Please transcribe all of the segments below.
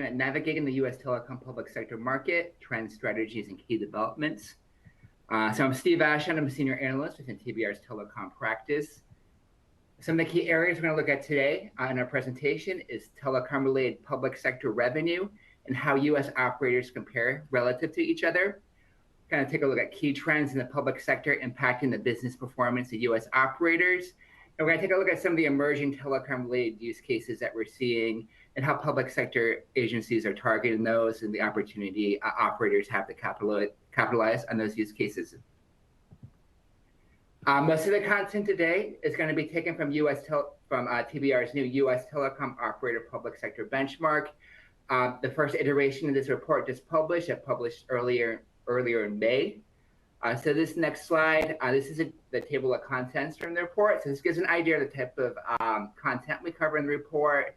at navigating the U.S. telecom public sector market, trends, strategies, and key developments. So I'm Steve Vachon. I'm a senior analyst within TBR's telecom practice. Some of the key areas we're going to look at today in our presentation is telecom-related public sector revenue and how U.S. operators compare relative to each other. Kind of take a look at key trends in the public sector impacting the business performance of U.S. operators. And we're going to take a look at some of the emerging telecom-related use cases that we're seeing and how public sector agencies are targeting those and the opportunity operators have to capitalize on those use cases. Most of the content today is going to be taken from TBR's new U.S. Telecom Operator Public Sector Benchmark. The first iteration of this report just published. It published earlier in May. So this next slide, this is the table of contents from the report. So this gives an idea of the type of content we cover in the report.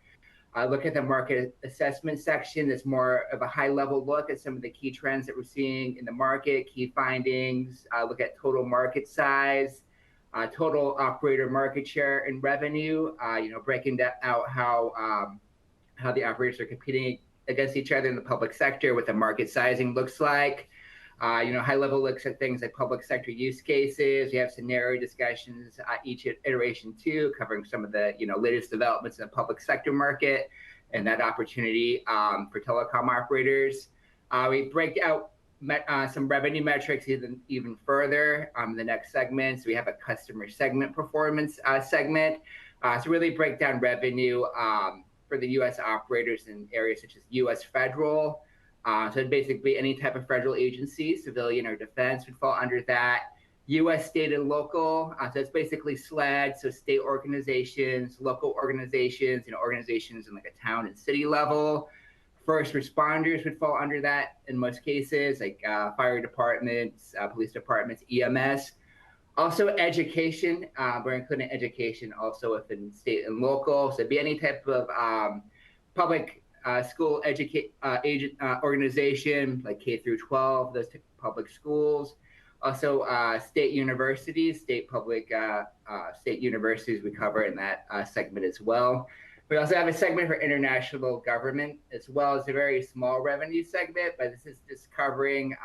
Look at the market assessment section. It's more of a high-level look at some of the key trends that we're seeing in the market, key findings. Look at total market size, total operator market share and revenue. Breaking that out how the operators are competing against each other in the public sector, what the market sizing looks like. High-level looks at things like public sector use cases. We have scenario discussions each iteration too, covering some of the latest developments in the public sector market and that opportunity for telecom operators. We break out some revenue metrics even further in the next segment. So we have a customer segment performance segment to really break down revenue for the U.S. operators in areas such as U.S. federal. So basically any type of federal agency, civilian or defense would fall under that. U.S. state and local, so it's basically SLED, so state organizations, local organizations, organizations in like a town and city level. First responders would fall under that in most cases, like fire departments, police departments, EMS. Also education, we're including education also within state and local. So it'd be any type of public school organization like K through 12, those type of public schools. Also state universities, state universities we cover in that segment as well. We also have a segment for international government as well. It's a very small revenue segment, but this is just covering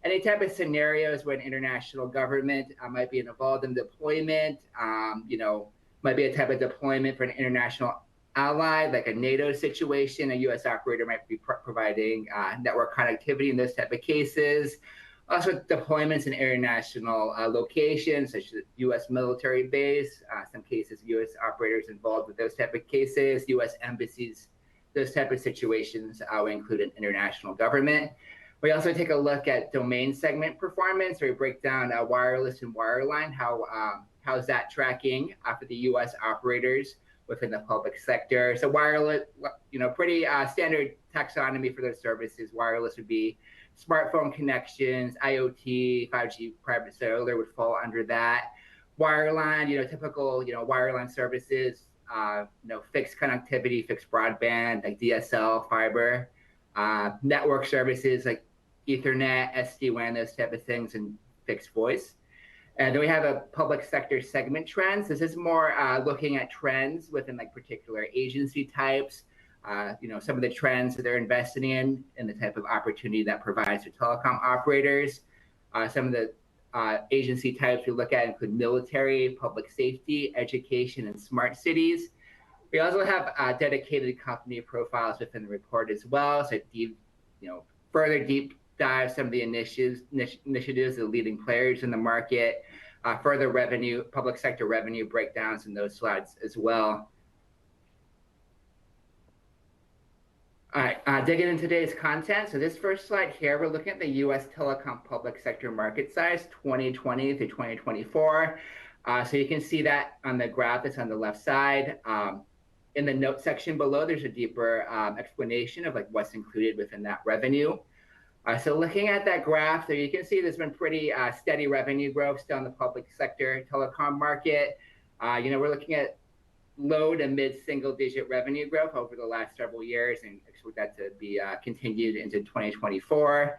any type of scenarios where an international government might be involved in deployment, might be a type of deployment for an international ally, like a NATO situation. A U.S. operator might be providing network connectivity in those type of cases. Also deployments in international locations, such as U.S. military base. Some cases, U.S. operators involved with those type of cases. U.S. embassies, those type of situations we include in international government. We also take a look at domain segment performance, where we break down wireless and wireline. How's that tracking for the U.S. operators within the public sector? So wireless, pretty standard taxonomy for those services. Wireless would be smartphone connections, IoT, 5G private cellular would fall under that. Wireline, typical, wireline services, fixed connectivity, fixed broadband, like DSL, fiber, network services like Ethernet, SD-WAN, those type of things, and fixed voice. And then we have a public sector segment trends. This is more looking at trends within like particular agency types, some of the trends that they're investing in and the type of opportunity that provides for telecom operators. Some of the agency types we look at include military, public safety, education, and smart cities. We also have dedicated company profiles within the report as well. So further deep dive some of the initiatives, the leading players in the market, further revenue, public sector revenue breakdowns in those slides as well. All right, digging into today's content. So this first slide here, we're looking at the U.S. telecom public sector market size 2020 through 2024. So you can see that on the graph that's on the left side. In the note section below, there's a deeper explanation of like what's included within that revenue. So looking at that graph there, you can see there's been pretty steady revenue growth still in the public sector telecom market. We're looking at low to mid single digit revenue growth over the last several years and expect that to be continued into 2024.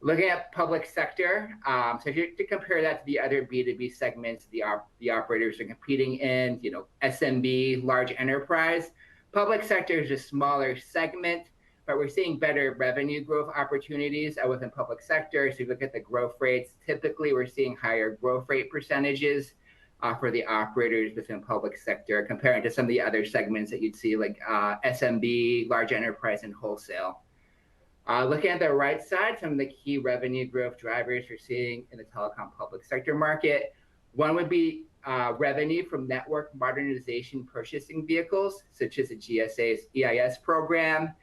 Looking at public sector, so if you're to compare that to the other B2B segments the operators are competing in, SMB, large enterprise, public sector is a smaller segment. but we're seeing better revenue growth opportunities within public sector. So if you look at the growth rates, typically we're seeing higher growth rate percentages for the operators within public sector comparing to some of the other segments that you'd see like SMB, large enterprise, and wholesale. Looking at the right side, some of the key revenue growth drivers you're seeing in the telecom public sector market. One would be revenue from network modernization purchasing vehicles, such as the GSA's EIS program.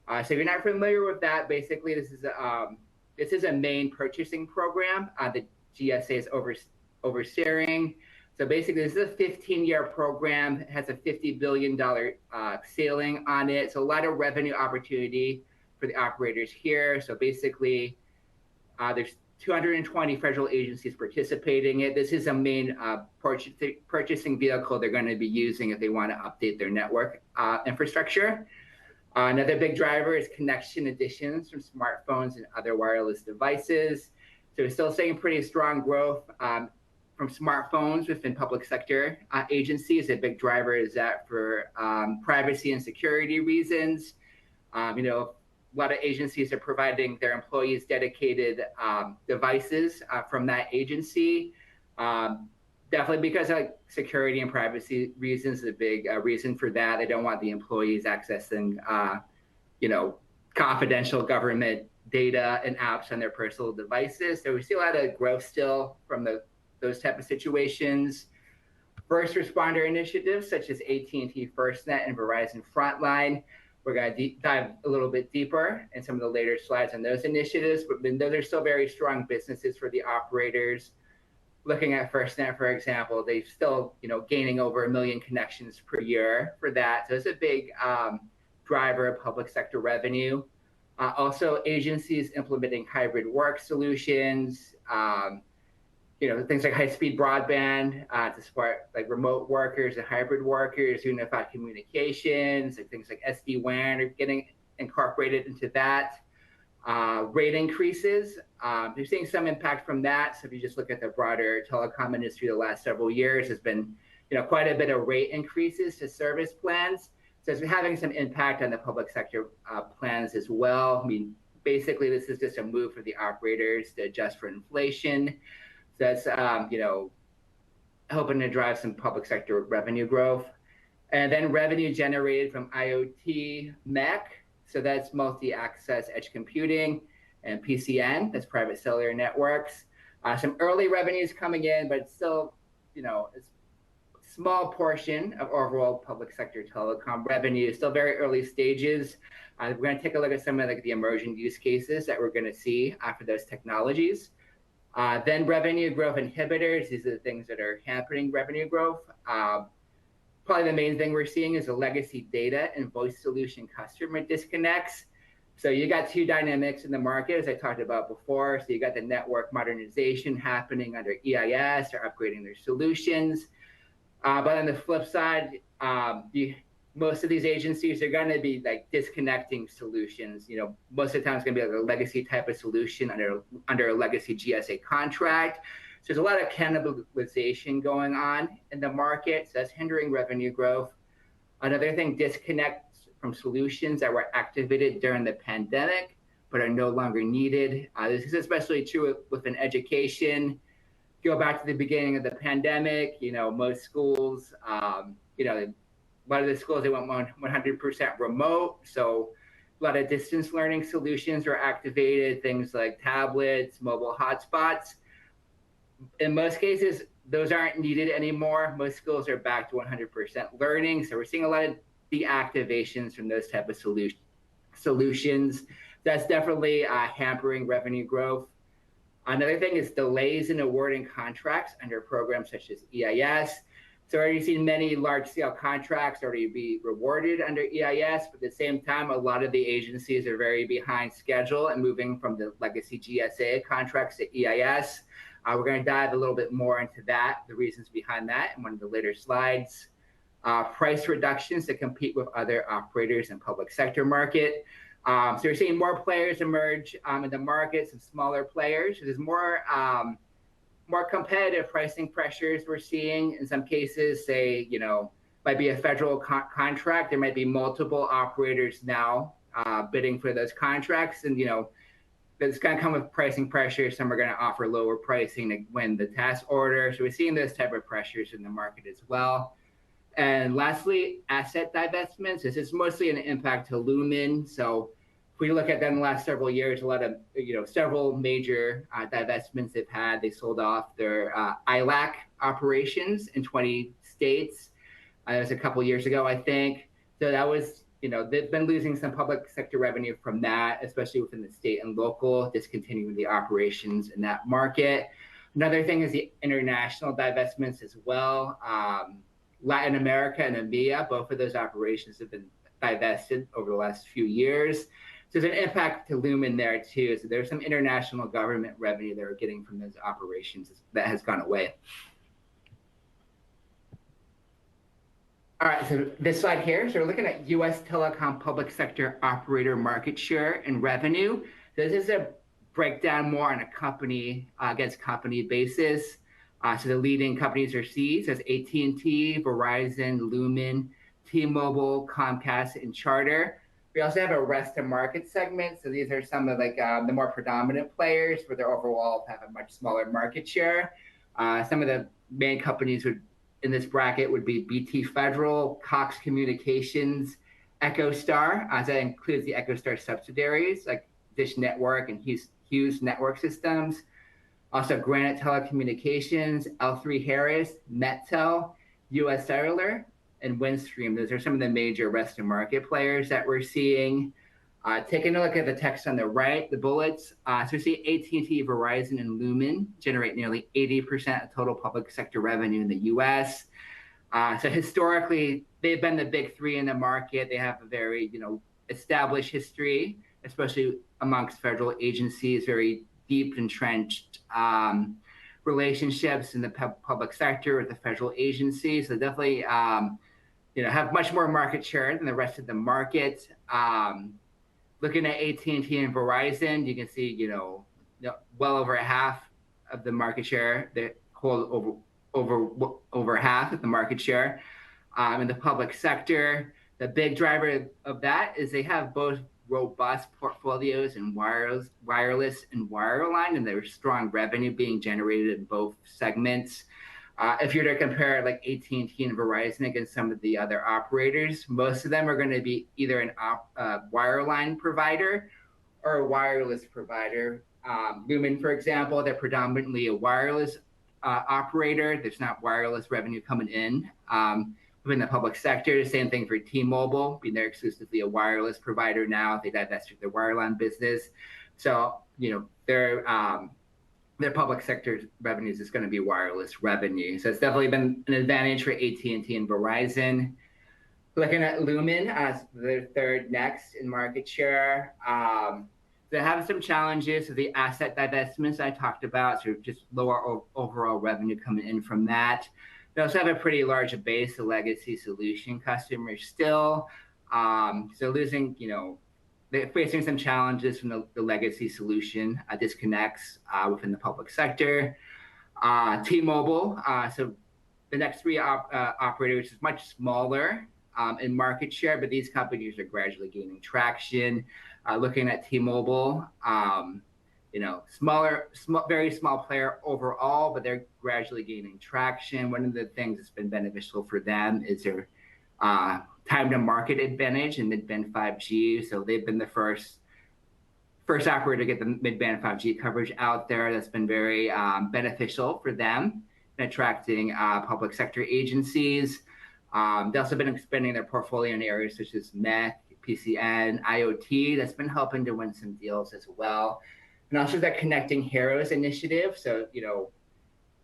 So if you're not familiar with that, basically this is a main purchasing program the GSA is overseeing. So basically, this is a 15-year program. It has a $50 billion ceiling on it. So a lot of revenue opportunity for the operators here. So basically, there's 220 federal agencies participating in it. This is a main purchasing vehicle they're going to be using if they want to update their network infrastructure. Another big driver is connection additions from smartphones and other wireless devices. So we're still seeing pretty strong growth from smartphones within public sector agencies. A big driver is that for privacy and security reasons. A lot of agencies are providing their employees dedicated devices from that agency. Definitely because of security and privacy reasons, a big reason for that. They don't want the employees accessing, confidential government data and apps on their personal devices. So we see a lot of growth still from those type of situations. First responder initiatives such as AT&T FirstNet and Verizon Frontline. We're going to dive a little bit deeper in some of the later slides on those initiatives, but those are still very strong businesses for the operators. Looking at FirstNet, for example, they're still gaining over 1 million connections per year for that. So it's a big driver of public sector revenue. Also, agencies implementing hybrid work solutions. Things like high-speed broadband to support like remote workers and hybrid workers, unified communications, like things like SD-WAN are getting incorporated into that. Rate increases, you're seeing some impact from that. So if you just look at the broader telecom industry the last several years, there's been quite a bit of rate increases to service plans. So it's having some impact on the public sector plans as well. I mean, basically, this is just a move for the operators to adjust for inflation. So that's, hoping to drive some public sector revenue growth. And then revenue generated from IoT MEC. So that's multi-access edge computing, and PCN, that's private cellular networks. Some early revenues coming in, but it's still, it's a small portion of overall public sector telecom revenue. Still very early stages. We're going to take a look at some of the emerging use cases that we're going to see for those technologies. Then revenue growth inhibitors. These are the things that are hampering revenue growth. Probably the main thing we're seeing is the legacy data and voice solution customer disconnects. So you got two dynamics in the market, as I talked about before. So you got the network modernization happening under EIS or upgrading their solutions. But on the flip side, most of these agencies are going to be like disconnecting solutions. Most of the time it's going to be like a legacy type of solution under a legacy GSA contract. So there's a lot of cannibalization going on in the market. So that's hindering revenue growth. Another thing, disconnects from solutions that were activated during the pandemic but are no longer needed. This is especially true within education. Go back to the beginning of the pandemic, most schools, a lot of the schools, they went 100% remote. So a lot of distance learning solutions were activated, things like tablets, mobile hotspots. In most cases, those aren't needed anymore. Most schools are back to 100% learning. So we're seeing a lot of deactivations from those type of solutions. That's definitely hampering revenue growth. Another thing is delays in awarding contracts under programs such as EIS. So already seen many large-scale contracts already be rewarded under EIS, but at the same time, a lot of the agencies are very behind schedule and moving from the legacy GSA contracts to EIS. We're going to dive a little bit more into that, the reasons behind that in one of the later slides. Price reductions to compete with other operators in public sector market. So we're seeing more players emerge in the market, some smaller players. So there's more competitive pricing pressures we're seeing in some cases. Say, might be a federal contract. There might be multiple operators now bidding for those contracts. And, it's going to come with pricing pressure. Some are going to offer lower pricing to win the task order. So we're seeing those type of pressures in the market as well. And lastly, asset divestments. This is mostly an impact to Lumen. So if we look at them the last several years, a lot of, several major divestments they've had. They sold off their ILAC operations in 20 states. That was a couple years ago, I think. So that was, they've been losing some public sector revenue from that, especially within the state and local, discontinuing the operations in that market. Another thing is the international divestments as well. Latin America and EMEA, both of those operations have been divested over the last few years. So there's an impact to Lumen there too. So there's some international government revenue they're getting from those operations that has gone away. All right, so this slide here, so we're looking at U.S. telecom public sector operator market share and revenue. This is a breakdown more on a company against company basis. So the leading companies are C's as AT&T, Verizon, Lumen, T-Mobile, Comcast, and Charter. We also have a rest of market segment. So these are some of the more predominant players where they overall have a much smaller market share. Some of the main companies in this bracket would be BT Federal, Cox Communications, EchoStar, as that includes the EchoStar subsidiaries like Dish Network and Hughes Network Systems. Also Granite Telecommunications, L3Harris, Mettel, US Cellular, and Windstream. Those are some of the major rest of market players that we're seeing. Taking a look at the text on the right, the bullets. So we see AT&T, Verizon, and Lumen generate nearly 80% of total public sector revenue in the U.S. So historically, they've been the big three in the market. They have a very, established history, especially amongst federal agencies, very deep entrenched relationships in the public sector with the federal agencies. So definitely, have much more market share than the rest of the market. Looking at AT&T and Verizon, you can see, well over half of the market share. They hold over half of the market share in the public sector. The big driver of that is they have both robust portfolios in wireless and wireline, and there's strong revenue being generated in both segments. If you're to compare like AT&T and Verizon against some of the other operators, most of them are going to be either a wireline provider or a wireless provider. Lumen, for example, they're predominantly a wireless operator. There's not wireless revenue coming in within the public sector. Same thing for T-Mobile, being they're exclusively a wireless provider now. They divested their wireline business. So, their public sector revenues is going to be wireless revenue. So it's definitely been an advantage for AT&T and Verizon. Looking at Lumen as the third next in market share. They have some challenges with the asset divestments I talked about, so just lower overall revenue coming in from that. They also have a pretty large base of legacy solution customers still. So losing, they're facing some challenges from the legacy solution disconnects within the public sector. T-Mobile, so the next three operator, which is much smaller in market share, but these companies are gradually gaining traction. Looking at T-Mobile, very small player overall, but they're gradually gaining traction. One of the things that's been beneficial for them is their time to market advantage in mid-band 5G. So they've been the first operator to get the mid-band 5G coverage out there. That's been very beneficial for them in attracting public sector agencies. They've also been expanding their portfolio in areas such as MEC, PCN, IoT. That's been helping to win some deals as well. And also that Connecting Heroes initiative. So,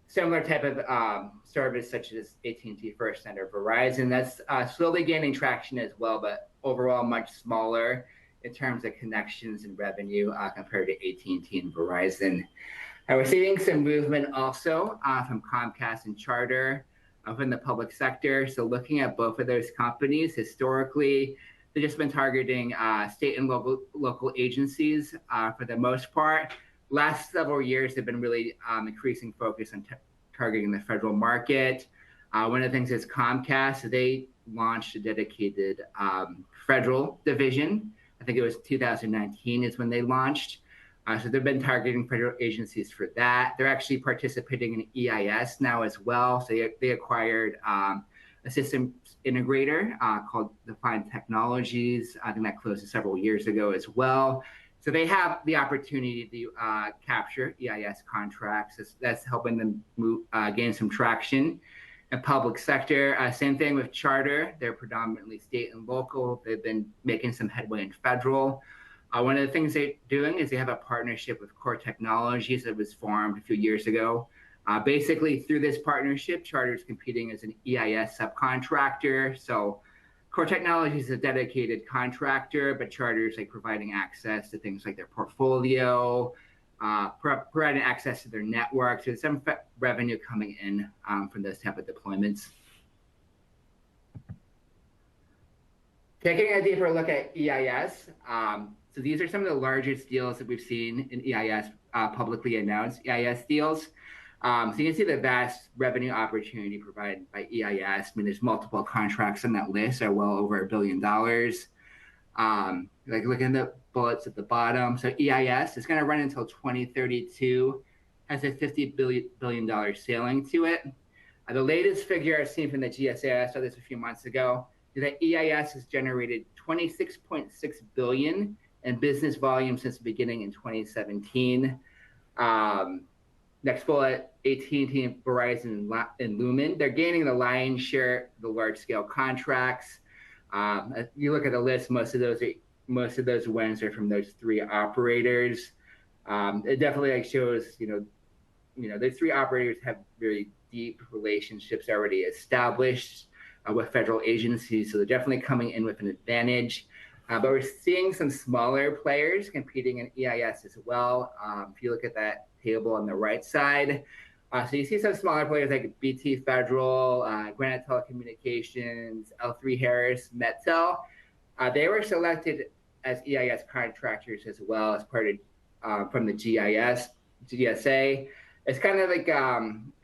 similar type of service such as AT&T FirstNet or Verizon. That's slowly gaining traction as well, but overall much smaller in terms of connections and revenue compared to AT&T and Verizon. And we're seeing some movement also from Comcast and Charter within the public sector. So looking at both of those companies, historically, they've just been targeting state and local agencies for the most part. Last several years, they've been really increasing focus on targeting the federal market. One of the things is Comcast. They launched a dedicated federal division I think it was 2019 is when they launched. So they've been targeting federal agencies for that. They're actually participating in EIS now as well. So they acquired a systems integrator called Defined Technologies. I think that closed several years ago as well. So they have the opportunity to capture EIS contracts. That's helping them gain some traction in public sector. Same thing with Charter. They're predominantly state and local. They've been making some headway in federal. One of the things they're doing is they have a partnership with Core Technologies that was formed a few years ago. Basically, through this partnership, Charter is competing as an EIS subcontractor. So Core Technologies is a dedicated contractor, but Charter is like providing access to things like their portfolio, providing access to their network. So there's some revenue coming in from those type of deployments. Taking a deeper look at EIS. So these are some of the largest deals that we've seen in EIS, publicly announced EIS deals. So you can see the vast revenue opportunity provided by EIS. I mean, there's multiple contracts on that list that are well over $1 billion. Like look at the bullets at the bottom. So EIS is going to run until 2032, has a $50 billion ceiling to it. The latest figure I've seen from the GSA, I saw this a few months ago, is that EIS has generated 26.6 billion in business volume since the beginning in 2017. Next bullet, AT&T, Verizon, and Lumen. They're gaining the lion's share, the large-scale contracts. If you look at the list, most of those wins are from those three operators. It definitely like shows, those three operators have very deep relationships already established with federal agencies, so they're definitely coming in with an advantage. But we're seeing some smaller players competing in EIS as well. If you look at that table on the right side, so you see some smaller players like BT Federal, Granite Telecommunications, L3 Harris, Mettel. They were selected as EIS contractors as well as part of from the GSA. It's kind of like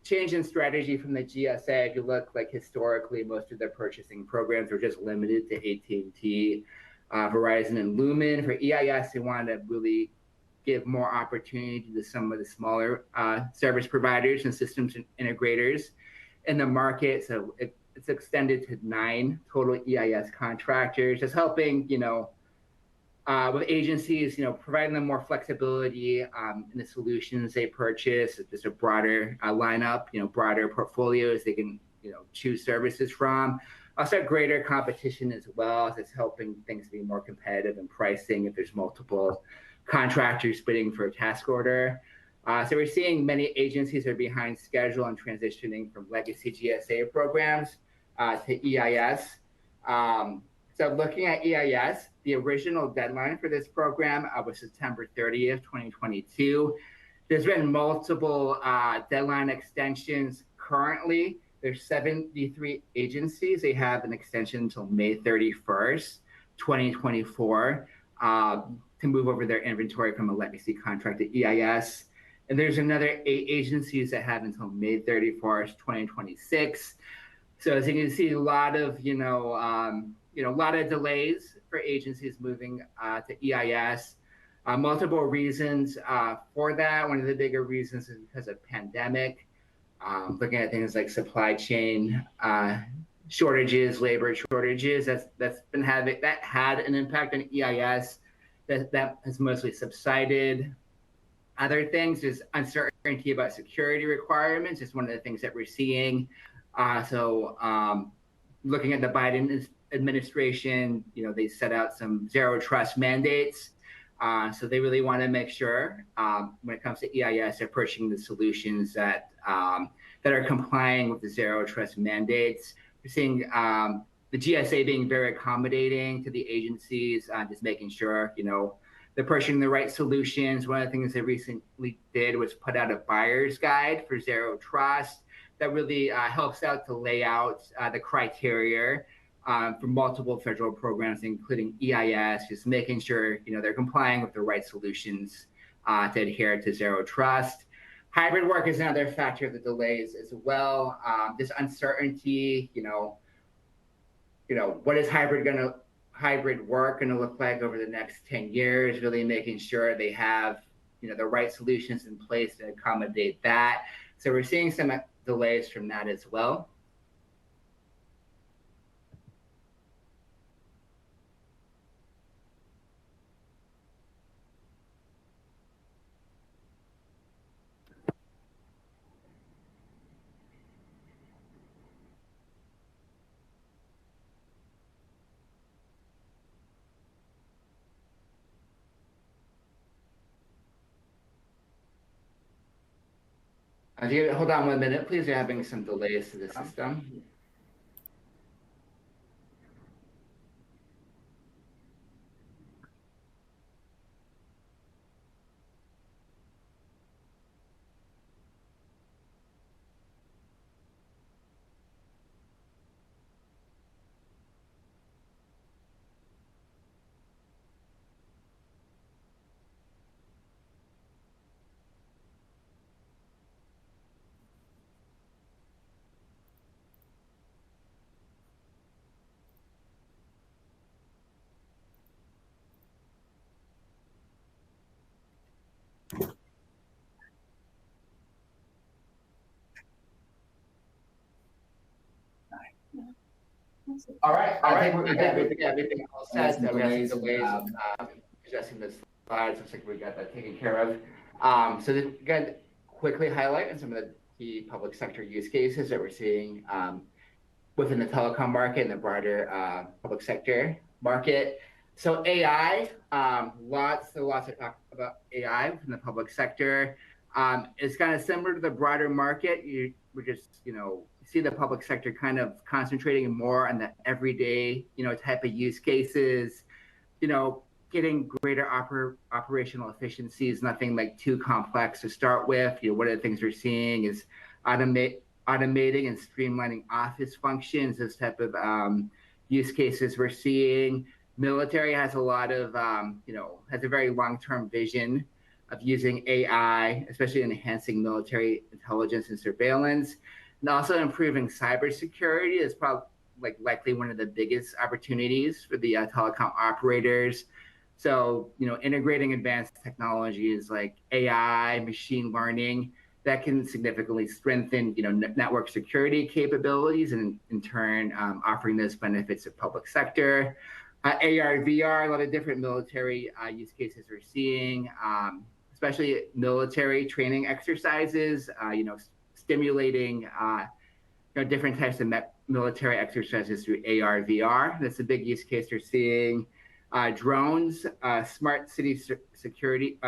change in strategy from the GSA. If you look like historically, most of their purchasing programs were just limited to AT&T, Verizon, and Lumen. For EIS, they wanted to really give more opportunity to some of the smaller service providers and systems integrators in the market. So it's extended to 9 total EIS contractors, just helping, with agencies, providing them more flexibility in the solutions they purchase, just a broader lineup, broader portfolios they can, choose services from. Also greater competition as well, as it's helping things be more competitive in pricing if there's multiple contractors bidding for a task order. So we're seeing many agencies are behind schedule and transitioning from legacy GSA programs to EIS. So looking at EIS, the original deadline for this program was September 30th, 2022. There's been multiple deadline extensions currently. There's 73 agencies. They have an extension until May 31st, 2024, to move over their inventory from a legacy contract to EIS. And there's another 8 agencies that have until May 31st, 2026. So as you can see, a lot of, a lot of delays for agencies moving to EIS. Multiple reasons for that. One of the bigger reasons is because of pandemic. Looking at things like supply chain shortages, labor shortages, that had an impact on EIS. That has mostly subsided. Other things is uncertainty about security requirements. It's one of the things that we're seeing. Looking at the Biden administration, they set out some zero trust mandates. So they really want to make sure when it comes to EIS, they're pushing the solutions that are complying with the zero trust mandates. We're seeing the GSA being very accommodating to the agencies, just making sure, they're pushing the right solutions. One of the things they recently did was put out a buyer's guide for zero trust that really helps out to lay out the criteria for multiple federal programs, including EIS, just making sure, they're complying with the right solutions to adhere to zero trust. Hybrid work is another factor of the delays as well. This uncertainty, what is hybrid hybrid work going to look like over the next 10 years, really making sure they have, the right solutions in place to accommodate that. So we're seeing some delays from that as well. If you hold on 1 minute, please. You're having some delays to the system. All right. I think we got everything all set. We have some delays adjusting the slides. Looks like we got that taken care of. So we got to quickly highlight some of the key public sector use cases that we're seeing within the telecom market and the broader public sector market. So AI, lots of talk about AI in the public sector. It's kind of similar to the broader market. We're just, see the public sector kind of concentrating more on the everyday, type of use cases, getting greater operational efficiencies, nothing like too complex to start with. One of the things we're seeing is automating and streamlining office functions, this type of use cases we're seeing. Military has a lot of, has a very long-term vision of using AI, especially in enhancing military intelligence and surveillance, and also improving cybersecurity is probably likely one of the biggest opportunities for the telecom operators. So, integrating advanced technologies like AI, machine learning, that can significantly strengthen, network security capabilities and in turn offering those benefits to public sector. AR, VR, a lot of different military use cases we're seeing, especially military training exercises, stimulating different types of military exercises through AR, VR. That's a big use case we're seeing. Drones, smart city security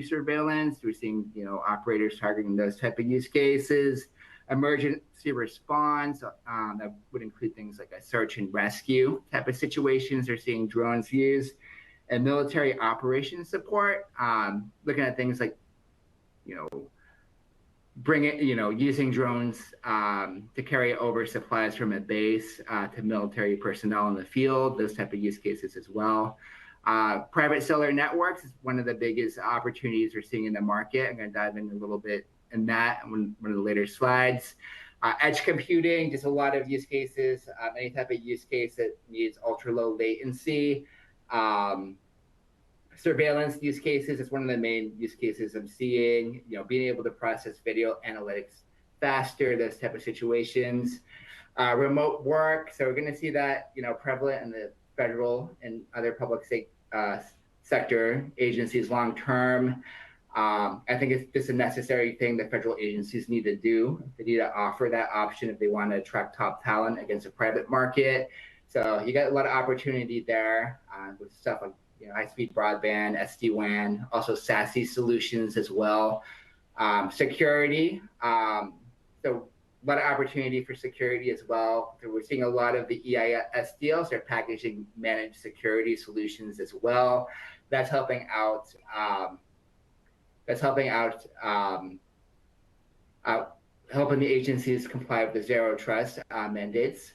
surveillance. We're seeing, operators targeting those type of use cases. Emergency response, that would include things like a search and rescue type of situations. They're seeing drones used. And military operations support, looking at things like, using drones to carry over supplies from a base to military personnel in the field, those type of use cases as well. Private cellular networks is one of the biggest opportunities we're seeing in the market. I'm going to dive in a little bit in that on one of the later slides. Edge computing, just a lot of use cases, any type of use case that needs ultra low latency. Surveillance use cases is one of the main use cases I'm seeing, being able to process video analytics faster, those type of situations. Remote work, so we're going to see that, prevalent in the federal and other public sector agencies long term. I think it's just a necessary thing that federal agencies need to do. They need to offer that option if they want to attract top talent against a private market. So you got a lot of opportunity there with stuff like high-speed broadband, SD-WAN, also SASE solutions as well. Security, so a lot of opportunity for security as well. So we're seeing a lot of the EIS deals. They're packaging managed security solutions as well. That's helping out. Helping the agencies comply with the zero trust mandates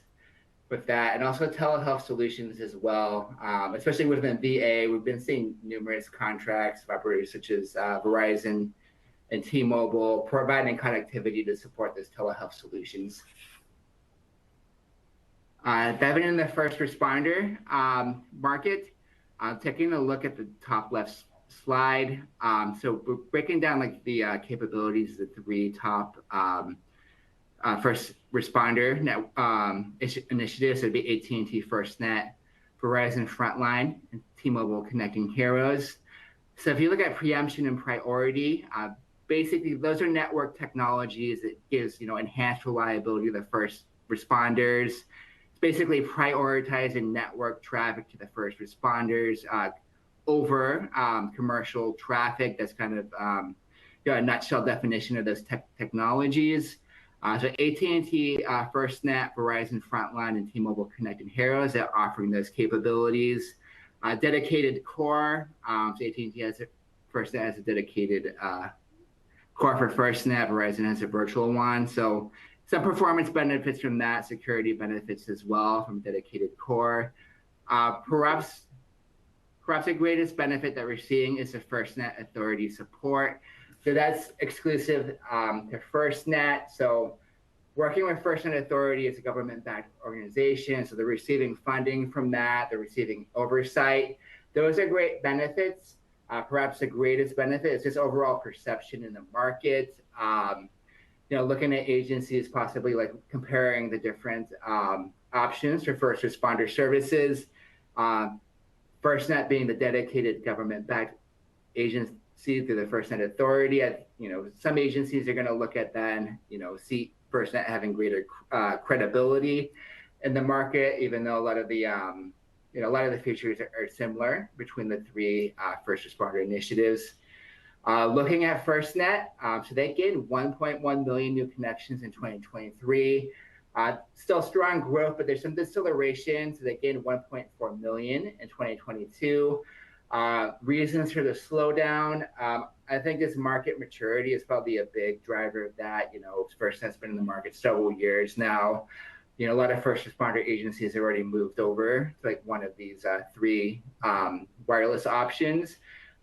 with that, and also telehealth solutions as well, especially within VA. We've been seeing numerous contracts of operators such as Verizon and T-Mobile providing connectivity to support those telehealth solutions. Diving in the first responder market, taking a look at the top left slide. So we're breaking down like the capabilities of the three top first responder initiatives. So it'd be AT&T FirstNet, Verizon Frontline, and T-Mobile Connecting Heroes. So if you look at preemption and priority, basically those are network technologies that gives enhanced reliability to the first responders. It's basically prioritizing network traffic to the first responders over commercial traffic. That's kind of a nutshell definition of those technologies. So AT&T FirstNet, Verizon Frontline, and T-Mobile Connecting Heroes are offering those capabilities. Dedicated core. So AT&T has FirstNet has a dedicated core for FirstNet. Verizon has a virtual one. So some performance benefits from that, security benefits as well from dedicated core. Perhaps the greatest benefit that we're seeing is the FirstNet Authority support. So that's exclusive to FirstNet. So working with FirstNet Authority is a government-backed organization. So they're receiving funding from that. They're receiving oversight. Those are great benefits. Perhaps the greatest benefit is just overall perception in the market. Looking at agencies, possibly like comparing the different options for first responder services. FirstNet being the dedicated government-backed agency through the FirstNet Authority. Some agencies are going to look at then, see FirstNet having greater credibility in the market, even though a lot of the features are similar between the three first responder initiatives. Looking at FirstNet, so they gained 1.1 million new connections in 2023. Still strong growth, but there's some deceleration. So they gained 1.4 million in 2022. Reasons for the slowdown. I think this market maturity is probably a big driver of that. FirstNet's been in the market several years now. A lot of first responder agencies have already moved over to like one of these three wireless options.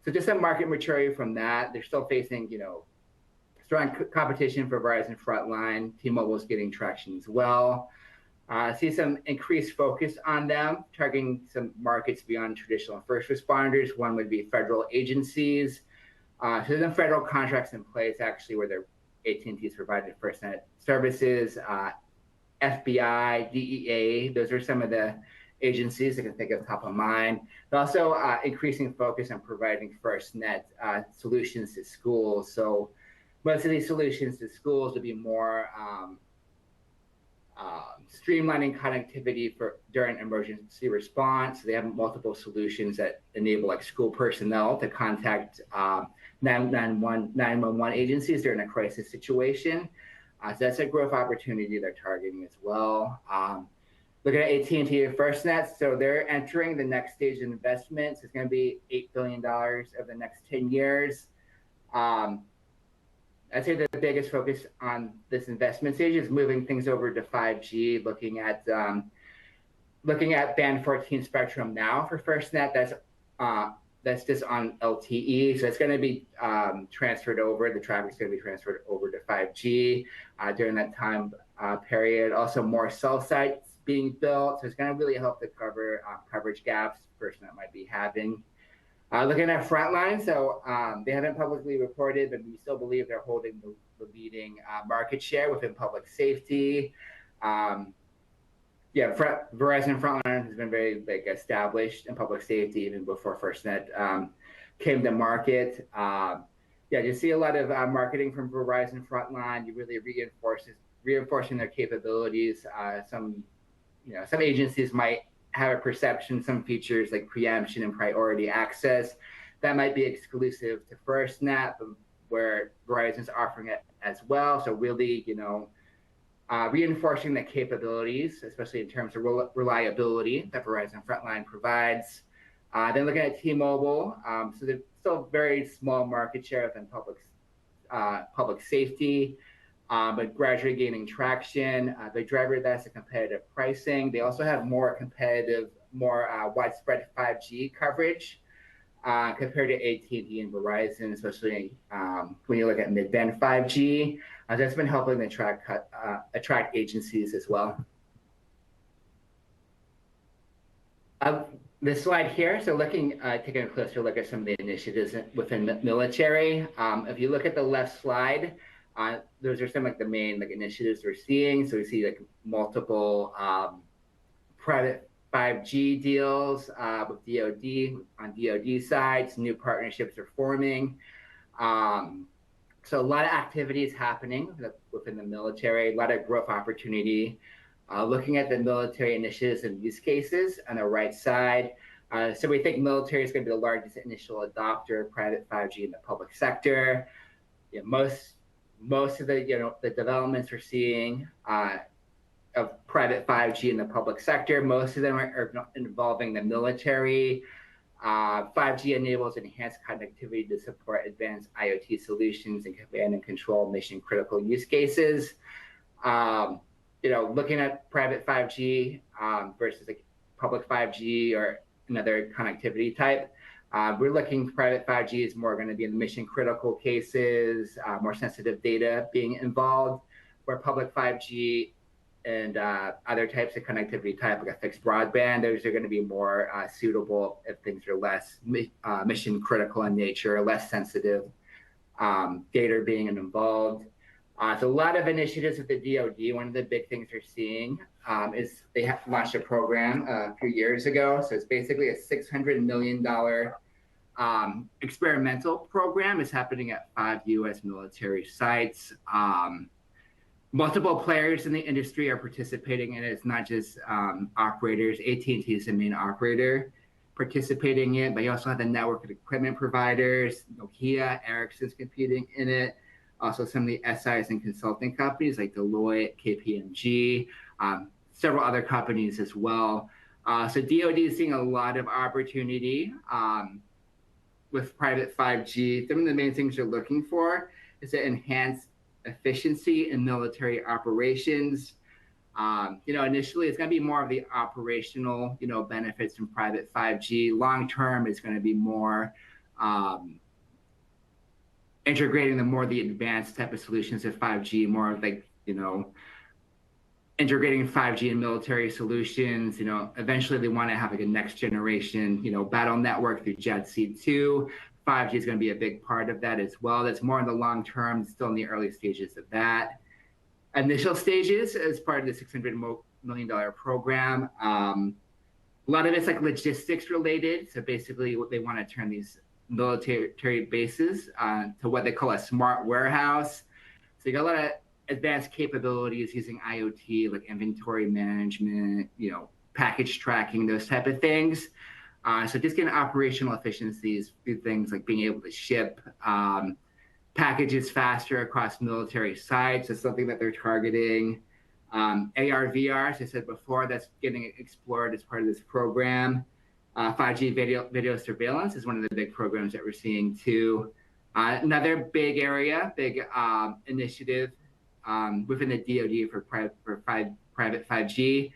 So just some market maturity from that. They're still facing, strong competition for Verizon Frontline. T-Mobile is getting traction as well. See some increased focus on them, targeting some markets beyond traditional first responders. One would be federal agencies. So there's some federal contracts in place actually where AT&T is providing FirstNet services. FBI, DEA, those are some of the agencies I can think of top of mind. But also increasing focus on providing FirstNet solutions to schools. So most of these solutions to schools would be more streamlining connectivity during emergency response. So they have multiple solutions that enable like school personnel to contact 911 agencies during a crisis situation. So that's a growth opportunity they're targeting as well. Looking at AT&T FirstNet, so they're entering the next stage of investments. It's going to be $8 billion over the next 10 years. I'd say the biggest focus on this investment stage is moving things over to 5G, looking at band 14 spectrum now for FirstNet. That's just on LTE, so it's going to be transferred over. The traffic's going to be transferred over to 5G during that time period. Also, more cell sites being built, so it's going to really help to cover coverage gaps FirstNet might be having. Looking at Frontline, so they haven't publicly reported, but we still believe they're holding the leading market share within public safety. Verizon Frontline has been very established in public safety even before FirstNet came to market. You see a lot of marketing from Verizon Frontline. You really reinforcing their capabilities. Some agencies might have a perception, some features like preemption and priority access that might be exclusive to FirstNet, but where Verizon's offering it as well. So really, reinforcing the capabilities, especially in terms of reliability that Verizon Frontline provides. Then looking at T-Mobile, so they're still very small market share within public safety, but gradually gaining traction. The driver that's the competitive pricing. They also have more competitive, more widespread 5G coverage compared to AT&T and Verizon, especially when you look at mid-band 5G. That's been helping attract agencies as well. This slide here, so taking a closer look at some of the initiatives within the military. If you look at the left slide, those are some of the main initiatives we're seeing. So we see multiple private 5G deals with DoD on DoD sides. New partnerships are forming. So a lot of activities happening within the military, a lot of growth opportunity. Looking at the military initiatives and use cases on the right side. So we think military is going to be the largest initial adopter of private 5G in the public sector. Most of the developments we're seeing of private 5G in the public sector, most of them are involving the military. 5G enables enhanced connectivity to support advanced IoT solutions and command and control mission critical use cases. Looking at private 5G versus public 5G or another connectivity type, we're looking private 5G is more going to be in mission critical cases, more sensitive data being involved, where public 5G and other types of connectivity type, like a fixed broadband, those are going to be more suitable if things are less mission critical in nature, less sensitive data being involved. So a lot of initiatives with the DoD. One of the big things we're seeing is they have launched a program a few years ago. So it's basically a $600 million experimental program. It's happening at 5 U.S. military sites. Multiple players in the industry are participating in it. It's not just operators. AT&T is the main operator participating in it, but you also have the network and equipment providers, Nokia, Ericsson's competing in it. Also, some of the SIs and consulting companies like Deloitte, KPMG, several other companies as well. So DoD is seeing a lot of opportunity with private 5G. Some of the main things they're looking for is to enhance efficiency in military operations. Initially, it's going to be more of the operational, benefits from private 5G. Long term, it's going to be more integrating the advanced type of solutions of 5G, more of integrating 5G in military solutions. Eventually they want to have a next generation, battle network through JADC2. 5G is going to be a big part of that as well. That's more in the long term, still in the early stages of that. Initial stages as part of the $600 million program. A lot of it's logistics related. So basically they want to turn these military bases to what they call a smart warehouse. So you got a lot of advanced capabilities using IoT, like inventory management, package tracking, those type of things. So just getting operational efficiencies through things like being able to ship packages faster across military sites is something that they're targeting. AR, VR, as I said before, that's getting explored as part of this program. 5G video surveillance is one of the big programs that we're seeing too. Another big area, initiative within the DoD for private 5G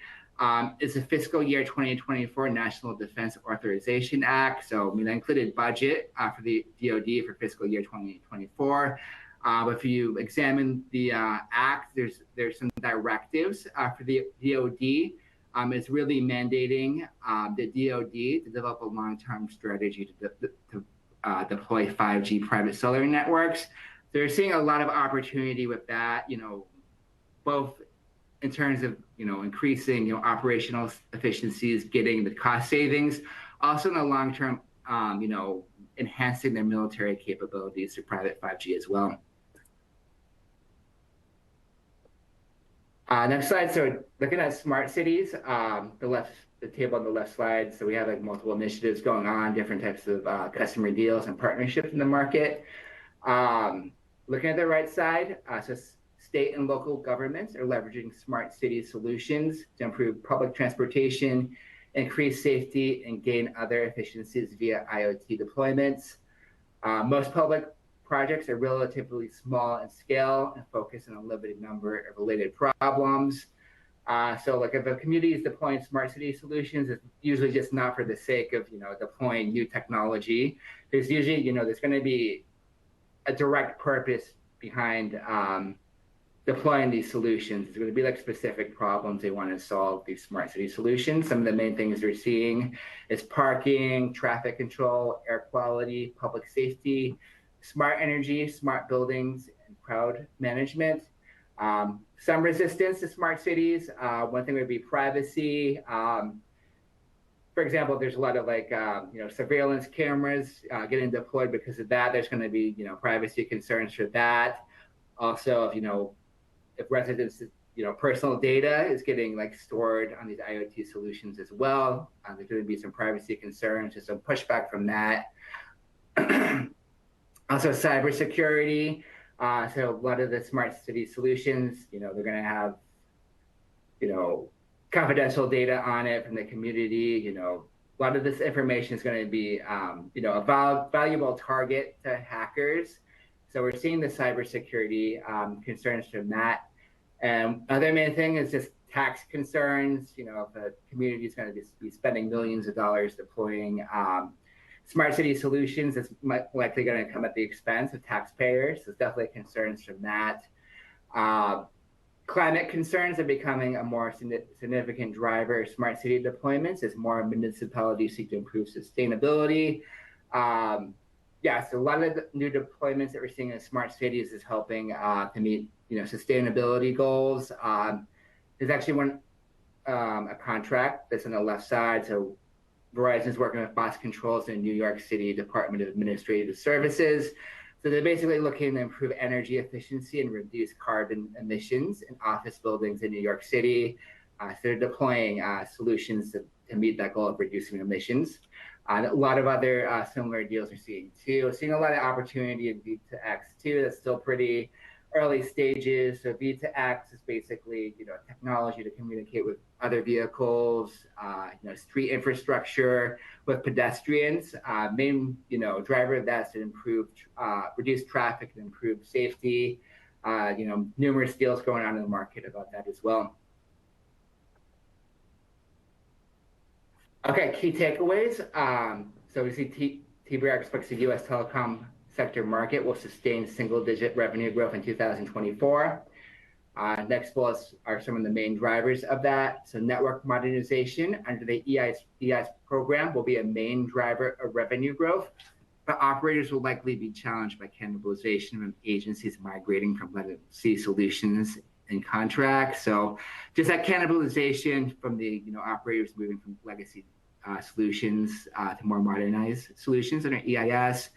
is the fiscal year 2024 National Defense Authorization Act. So that included budget for the DoD for fiscal year 2024. But if you examine the act, there's some directives for the DoD. It's really mandating the DoD to develop a long-term strategy to deploy 5G private cellular networks. So we're seeing a lot of opportunity with that, both in terms of, increasing, operational efficiencies, getting the cost savings, also in the long term, enhancing their military capabilities to private 5G as well. Next slide. So looking at smart cities, the table on the left side. So we have multiple initiatives going on, different types of customer deals and partnerships in the market. Looking at the right side, so state and local governments are leveraging smart city solutions to improve public transportation, increase safety, and gain other efficiencies via IoT deployments. Most public projects are relatively small in scale and focus on a limited number of related problems. So if a community is deploying smart city solutions, it's usually just not for the sake of, deploying new technology. There's usually, there's going to be a direct purpose behind deploying these solutions. It's going to be like specific problems they want to solve, these smart city solutions. Some of the main things they're seeing is parking, traffic control, air quality, public safety, smart energy, smart buildings, and crowd management. Some resistance to smart cities. One thing would be privacy. For example, there's a lot of like, surveillance cameras getting deployed because of that. There's going to be, privacy concerns for that. Also, if residents, personal data is getting like stored on these IoT solutions as well, there's going to be some privacy concerns, just some pushback from that. Also, cybersecurity. So a lot of the smart city solutions, they're going to have, confidential data on it from the community. A lot of this information is going to be, a valuable target to hackers. So we're seeing the cybersecurity concerns from that. And other main thing is just tax concerns. If a community is going to be spending millions of dollars deploying smart city solutions, it's likely going to come at the expense of taxpayers. So there's definitely concerns from that. Climate concerns are becoming a more significant driver of smart city deployments as more municipalities seek to improve sustainability. So a lot of the new deployments that we're seeing in smart cities is helping to meet, sustainability goals. There's actually a contract that's on the left side. So Verizon is working with Boston Controls in New York City Department of Administrative Services. So they're basically looking to improve energy efficiency and reduce carbon emissions in office buildings in New York City. So they're deploying solutions to meet that goal of reducing emissions. A lot of other similar deals we're seeing too. We're seeing a lot of opportunity in V2X too. That's still pretty early stages. So V2X is basically, technology to communicate with other vehicles, street infrastructure with pedestrians. Main, driver of that is to improve, reduce traffic and improve safety. Numerous deals going on in the market about that as well. Okay, key takeaways. So we see TBR expects the U.S. telecom sector market will sustain single-digit revenue growth in 2024. Next bullets are some of the main drivers of that. So network modernization under the EIS program will be a main driver of revenue growth, but operators will likely be challenged by cannibalization from agencies migrating from legacy solutions and contracts. So just that cannibalization from the operators moving from legacy solutions to more modernized solutions under EIS.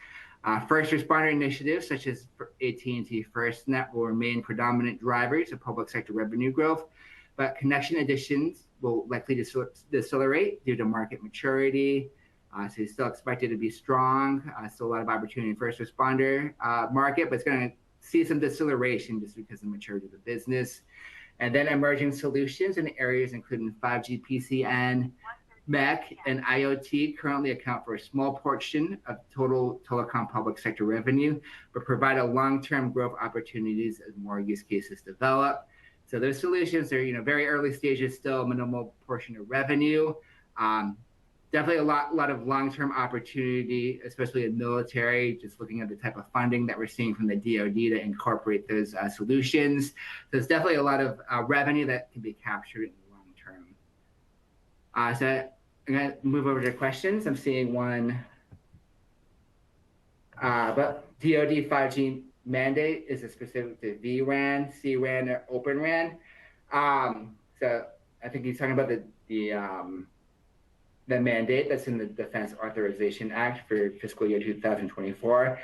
First responder initiatives such as AT&T FirstNet will remain predominant drivers of public sector revenue growth, but connection additions will likely decelerate due to market maturity. So it's still expected to be strong. Still a lot of opportunity in first responder market, but it's going to see some deceleration just because of the maturity of the business. And then emerging solutions in areas including 5G PCN, MEC, and IoT currently account for a small portion of total telecom public sector revenue, but provide a long-term growth opportunities as more use cases develop. So those solutions are, very early stages, still minimal portion of revenue. Definitely a lot of long-term opportunity, especially in military, just looking at the type of funding that we're seeing from the DoD to incorporate those solutions. So there's definitely a lot of revenue that can be captured in the long term. So I'm going to move over to questions. I'm seeing one. But DoD 5G mandate, is it specific to vRAN, CRAN, or Open RAN? So I think he's talking about the mandate that's in the Defense Authorization Act for fiscal year 2024.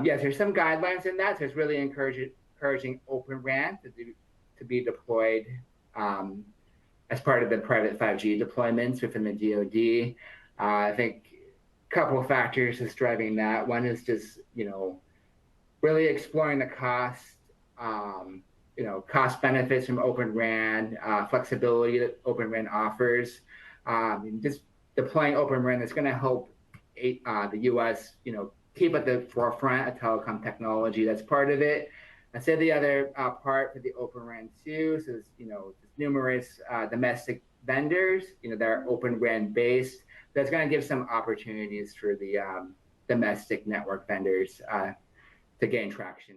Yes, there's some guidelines in that. So it's really encouraging Open RAN to be deployed as part of the private 5G deployments within the DoD. I think a couple of factors is driving that. One is just, really exploring the cost, cost benefits from Open RAN, flexibility that Open RAN offers. Just deploying Open RAN is going to help the U.S., keep at the forefront of telecom technology. That's part of it. I'd say the other part for the Open RAN too, so there's, numerous domestic vendors, that are Open RAN based. That's going to give some opportunities for the domestic network vendors to gain traction.